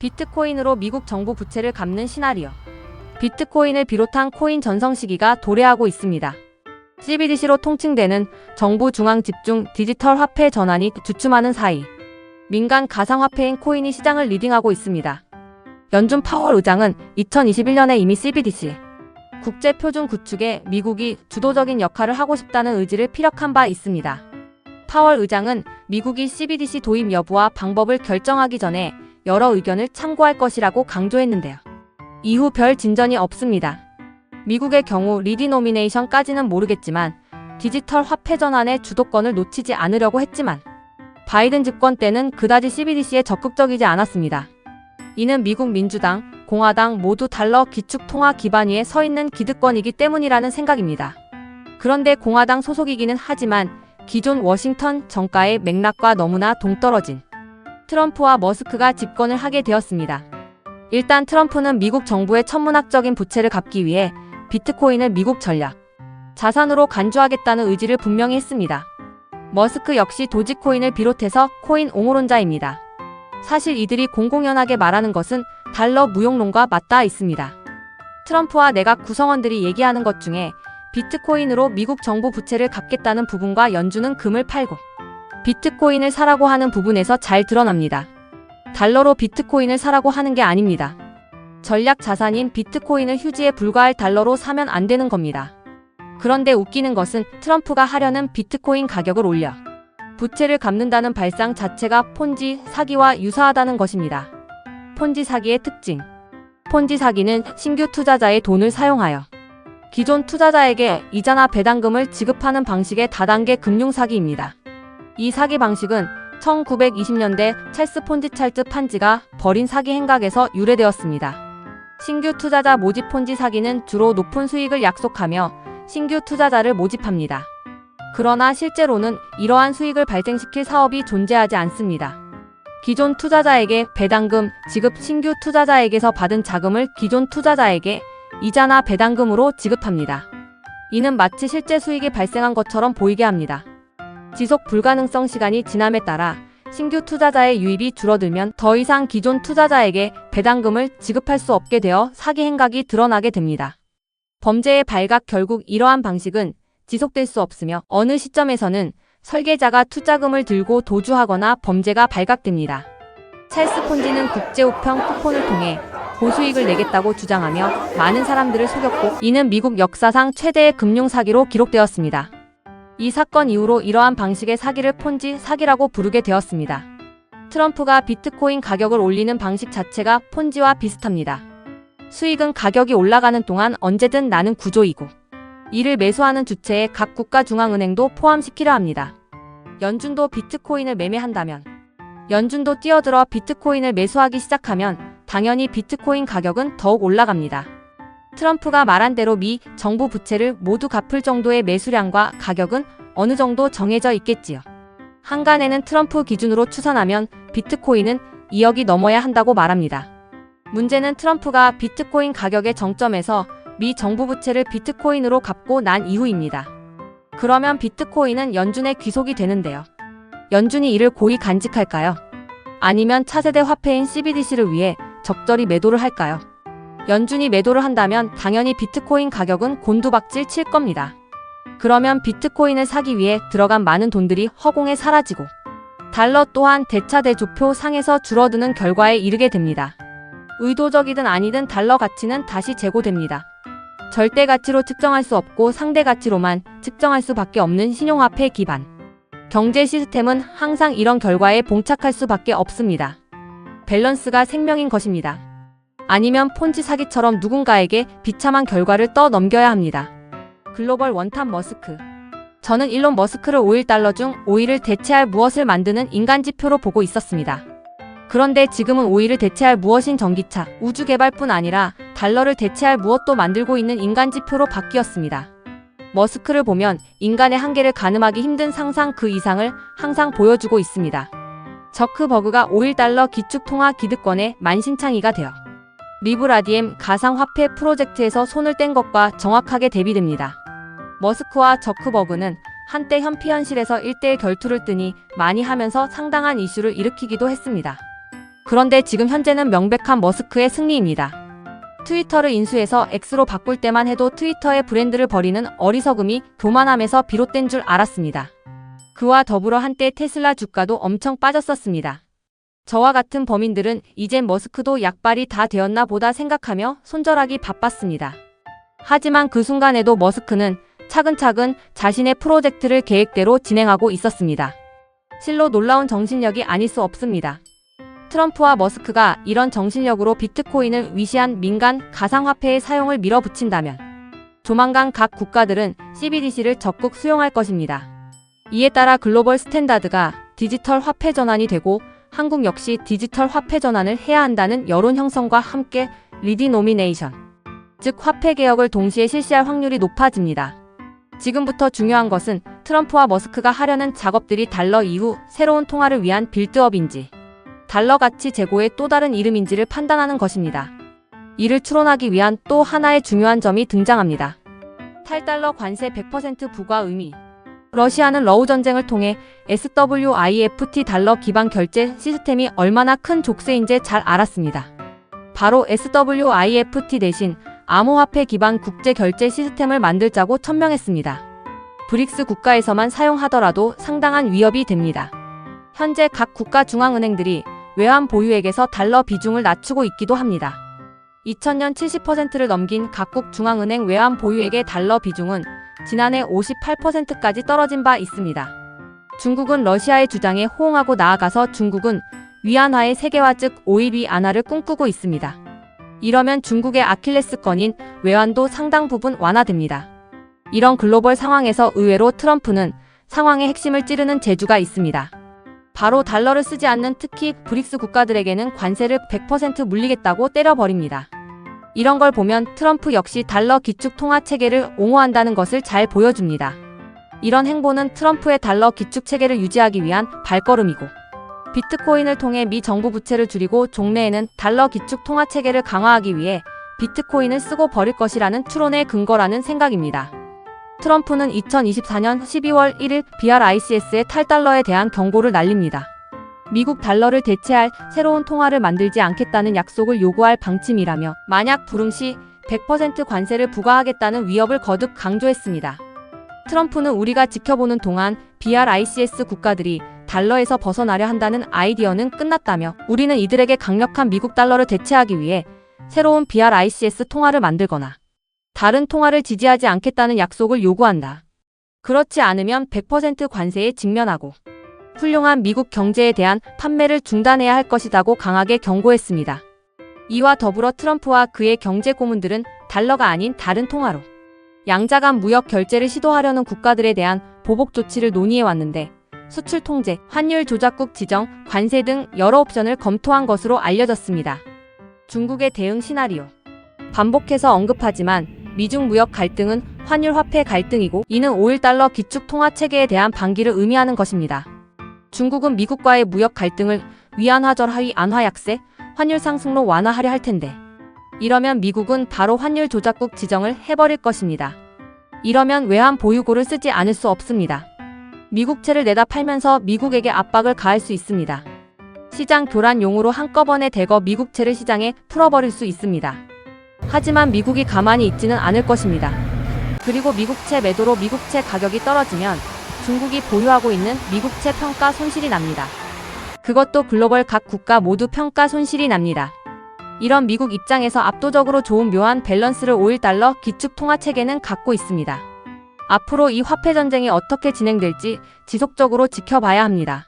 비트코인으로 미국 정부 부채를 갚는 시나리오. 비트코인을 비롯한 코인 전성 시기가 도래하고 있습니다. CBDC로 통칭되는 정부 중앙 집중 디지털 화폐 전환이 주춤하는 사이 민간 가상화폐인 코인이 시장을 리딩하고 있습니다. 연준 파월 의장은 2021년에 이미 CBDC 국제 표준 구축에 미국이 주도적인 역할을 하고 싶다는 의지를 피력한 바 있습니다. 파월 의장은 미국이 CBDC 도입 여부와 방법을 결정하기 전에 여러 의견을 참고할 것이라고 강조했는데요. 이후 별 진전이 없습니다. 미국의 경우 리디노미네이션까지는 모르겠지만 디지털 화폐 전환의 주도권을 놓치지 않으려고 했지만 바이든 집권 때는 그다지 CBDC에 적극적이지 않았습니다. 이는 미국 민주당, 공화당 모두 달러 기축 통화 기반 위에 서 있는 기득권이기 때문이라는 생각입니다. 그런데 공화당 소속이기는 하지만 기존 워싱턴 정가의 맥락과 너무나 동떨어진 트럼프와 머스크가 집권을 하게 되었습니다. 일단 트럼프는 미국 정부의 천문학적인 부채를 갚기 위해 비트코인을 미국 전략 자산으로 간주하겠다는 의지를 분명히 했습니다. 머스크 역시 도지코인을 비롯해서 코인 옹호론자입니다. 사실 이들이 공공연하게 말하는 것은 달러 무용론과 맞닿아 있습니다. 트럼프와 내각 구성원들이 얘기하는 것 중에 비트코인으로 미국 정부 부채를 갚겠다는 부분과 연준은 금을 팔고 비트코인을 사라고 하는 부분에서 잘 드러납니다. 달러로 비트코인을 사라고 하는 게 아닙니다. 전략 자산인 비트코인을 휴지에 불과할 달러로 사면 안 되는 겁니다. 그런데 웃기는 것은 트럼프가 하려는 비트코인 가격을 올려 부채를 갚는다는 발상 자체가 폰지 사기와 유사하다는 것입니다. 폰지 사기의 특징. 폰지 사기는 신규 투자자의 돈을 사용하여 기존 투자자에게 이자나 배당금을 지급하는 방식의 다단계 금융 사기입니다. 이 사기 방식은 1920년대 찰스 폰지 찰스 판지가 벌인 사기 행각에서 유래되었습니다. 신규 투자자 모집 폰지 사기는 주로 높은 수익을 약속하며 신규 투자자를 모집합니다. 그러나 실제로는 이러한 수익을 발생시킬 사업이 존재하지 않습니다. 기존 투자자에게 배당금 지급, 신규 투자자에게서 받은 자금을 기존 투자자에게 이자나 배당금으로 지급합니다. 이는 마치 실제 수익이 발생한 것처럼 보이게 합니다. 지속 불가능성 시간이 지남에 따라 신규 투자자의 유입이 줄어들면 더 이상 기존 투자자에게 배당금을 지급할 수 없게 되어 사기 행각이 드러나게 됩니다. 범죄의 발각. 결국 이러한 방식은 지속될 수 없으며 어느 시점에서는 설계자가 투자금을 들고 도주하거나 범죄가 발각됩니다. 찰스 폰지는 국제우편 쿠폰을 통해 고수익을 내겠다고 주장하며 많은 사람들을 속였고 이는 미국 역사상 최대의 금융사기로 기록되었습니다. 이 사건 이후로 이러한 방식의 사기를 폰지 사기라고 부르게 되었습니다. 트럼프가 비트코인 가격을 올리는 방식 자체가 폰지와 비슷합니다. 수익은 가격이 올라가는 동안 언제든 나는 구조이고 이를 매수하는 주체에 각 국가 중앙은행도 포함시키려 합니다. 연준도 비트코인을 매매한다면 연준도 뛰어들어 비트코인을 매수하기 시작하면 당연히 비트코인 가격은 더욱 올라갑니다. 트럼프가 말한 대로 미 정부 부채를 모두 갚을 정도의 매수량과 가격은 어느 정도 정해져 있겠지요. 한간에는 트럼프 기준으로 추산하면 비트코인은 2억이 넘어야 한다고 말합니다. 문제는 트럼프가 비트코인 가격의 정점에서 미 정부 부채를 비트코인으로 갚고 난 이후입니다. 그러면 비트코인은 연준의 귀속이 되는데요. 연준이 이를 고의 간직할까요? 아니면 차세대 화폐인 CBDC를 위해 적절히 매도를 할까요? 연준이 매도를 한다면 당연히 비트코인 가격은 곤두박질 칠 겁니다. 그러면 비트코인을 사기 위해 들어간 많은 돈들이 허공에 사라지고 달러 또한 대차대조표 상에서 줄어드는 결과에 이르게 됩니다. 의도적이든 아니든 달러 가치는 다시 재고됩니다. 절대 가치로 측정할 수 없고 상대 가치로만 측정할 수밖에 없는 신용화폐 기반 경제 시스템은 항상 이런 결과에 봉착할 수밖에 없습니다. 밸런스가 생명인 것입니다. 아니면 폰지 사기처럼 누군가에게 비참한 결과를 떠넘겨야 합니다. 글로벌 원탑 머스크. 저는 일론 머스크를 5.1달러 중 5일을 대체할 무엇을 만드는 인간지표로 보고 있었습니다. 그런데 지금은 5일을 대체할 무엇인 전기차, 우주개발뿐 아니라 달러를 대체할 무엇도 만들고 있는 인간지표로 바뀌었습니다. 머스크를 보면 인간의 한계를 가늠하기 힘든 상상 그 이상을 항상 보여주고 있습니다. 저크버그가 5.1달러 기축통화 기득권의 만신창이가 되어 리브라디엠 가상화폐 프로젝트에서 손을 뗀 것과 정확하게 대비됩니다. 머스크와 저크버그는 한때 현피현실에서 1대1 결투를 뜨니 많이 하면서 상당한 이슈를 일으키기도 했습니다. 그런데 지금 현재는 명백한 머스크의 승리입니다. 트위터를 인수해서 X로 바꿀 때만 해도 트위터의 브랜드를 버리는 어리석음이 교만함에서 비롯된 줄 알았습니다. 그와 더불어 한때 테슬라 주가도 엄청 빠졌었습니다. 저와 같은 범인들은 이젠 머스크도 약발이 다 되었나 보다 생각하며 손절하기 바빴습니다. 하지만 그 순간에도 머스크는 차근차근 자신의 프로젝트를 계획대로 진행하고 있었습니다. 실로 놀라운 정신력이 아닐 수 없습니다. 트럼프와 머스크가 이런 정신력으로 비트코인을 위시한 민간 가상화폐의 사용을 밀어붙인다면 조만간 각 국가들은 CBDC를 적극 수용할 것입니다. 이에 따라 글로벌 스탠다드가 디지털 화폐 전환이 되고 한국 역시 디지털 화폐 전환을 해야 한다는 여론 형성과 함께 리디노미네이션, 즉 화폐 개혁을 동시에 실시할 확률이 높아집니다. 지금부터 중요한 것은 트럼프와 머스크가 하려는 작업들이 달러 이후 새로운 통화를 위한 빌드업인지 달러 가치 제고의 또 다른 이름인지를 판단하는 것입니다. 이를 추론하기 위한 또 하나의 중요한 점이 등장합니다. 탈달러 관세 100% 부과 의미. 러시아는 러우 전쟁을 통해 SWIFT 달러 기반 결제 시스템이 얼마나 큰 족쇄인지 잘 알았습니다. 바로 SWIFT 대신 암호화폐 기반 국제 결제 시스템을 만들자고 천명했습니다. 브릭스 국가에서만 사용하더라도 상당한 위협이 됩니다. 현재 각 국가 중앙은행들이 외환 보유액에서 달러 비중을 낮추고 있기도 합니다. 2000년 70%를 넘긴 각국 중앙은행 외환 보유액의 달러 비중은 지난해 58%까지 떨어진 바 있습니다. 중국은 러시아의 주장에 호응하고 나아가서 중국은 위안화의 세계화 즉 오일 위안화를 꿈꾸고 있습니다. 이러면 중국의 아킬레스건인 외환도 상당 부분 완화됩니다. 이런 글로벌 상황에서 의외로 트럼프는 상황의 핵심을 찌르는 재주가 있습니다. 바로 달러를 쓰지 않는 특히 브릭스 국가들에게는 관세를 100% 물리겠다고 때려버립니다. 이런 걸 보면 트럼프 역시 달러 기축 통화 체계를 옹호한다는 것을 잘 보여줍니다. 이런 행보는 트럼프의 달러 기축 체계를 유지하기 위한 발걸음이고 비트코인을 통해 미 정부 부채를 줄이고 종래에는 달러 기축 통화 체계를 강화하기 위해 비트코인을 쓰고 버릴 것이라는 추론의 근거라는 생각입니다. 트럼프는 2024년 12월 1일 BRICS의 탈달러에 대한 경고를 날립니다. 미국 달러를 대체할 새로운 통화를 만들지 않겠다는 약속을 요구할 방침이라며 만약 불응 시 100% 관세를 부과하겠다는 위협을 거듭 강조했습니다. 트럼프는 우리가 지켜보는 동안 BRICS 국가들이 달러에서 벗어나려 한다는 아이디어는 끝났다며 우리는 이들에게 강력한 미국 달러를 대체하기 위해 새로운 BRICS 통화를 만들거나 다른 통화를 지지하지 않겠다는 약속을 요구한다. 그렇지 않으면 100% 관세에 직면하고 훌륭한 미국 경제에 대한 판매를 중단해야 할 것이라고 강하게 경고했습니다. 이와 더불어 트럼프와 그의 경제 고문들은 달러가 아닌 다른 통화로 양자간 무역 결제를 시도하려는 국가들에 대한 보복 조치를 논의해왔는데 수출 통제, 환율 조작국 지정, 관세 등 여러 옵션을 검토한 것으로 알려졌습니다. 중국의 대응 시나리오. 반복해서 언급하지만 미중 무역 갈등은 환율 화폐 갈등이고 이는 5.1달러 기축 통화 체계에 대한 반기를 의미하는 것입니다. 중국은 미국과의 무역 갈등을 위안화 절하위 안화 약세, 환율 상승로 완화하려 할 텐데 이러면 미국은 바로 환율 조작국 지정을 해버릴 것입니다. 이러면 외환 보유고를 쓰지 않을 수 없습니다. 미국채를 내다 팔면서 미국에게 압박을 가할 수 있습니다. 시장 교란용으로 한꺼번에 대거 미국채를 시장에 풀어버릴 수 있습니다. 하지만 미국이 가만히 있지는 않을 것입니다. 그리고 미국채 매도로 미국채 가격이 떨어지면 중국이 보유하고 있는 미국채 평가 손실이 납니다. 그것도 글로벌 각 국가 모두 평가 손실이 납니다. 이런 미국 입장에서 압도적으로 좋은 묘한 밸런스를 5.1달러 기축 통화 체계는 갖고 있습니다. 앞으로 이 화폐 전쟁이 어떻게 진행될지 지속적으로 지켜봐야 합니다.